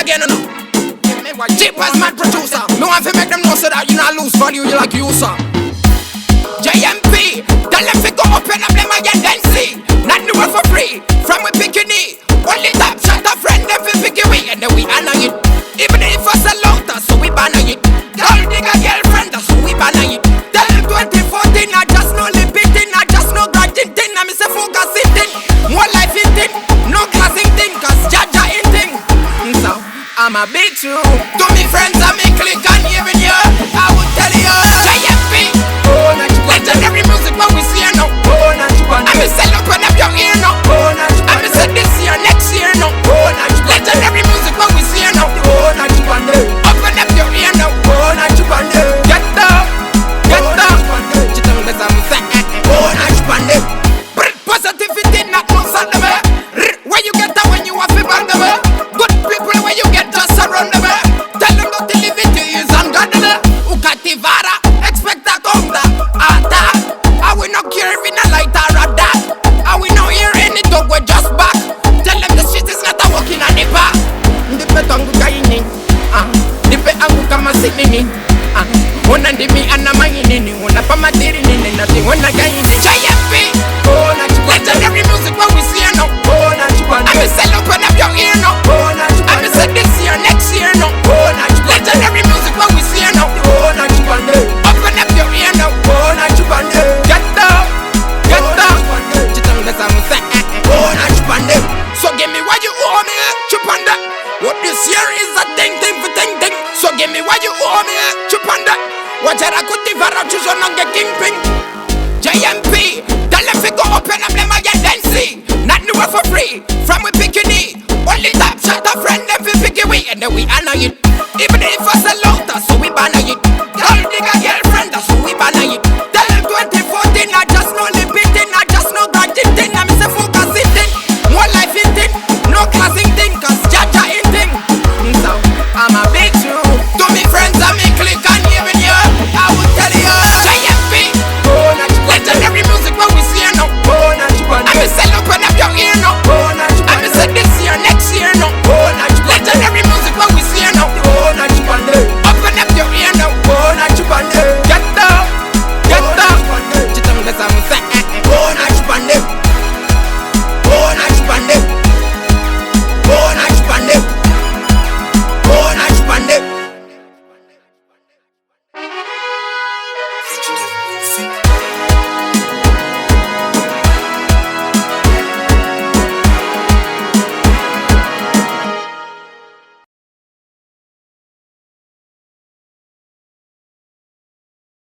again, you know. Cheap as mad producer. Me want to make them know so that you not lose value, you like you, sir. JMP, tell them to go open up them again, then see. Not the world for free, from we bikini. Only top shot a friend, them fi pick it we, and then we honor it. Even if it's a lot, so we banner it. Gold digger girlfriend, so we banner it. Tell them 2014, I just no limiting, I just no grudging thing. I miss a focusing thing, more life in thing, no classing thing, cause Jaja in thing. So I'm a big true to me friends, I'm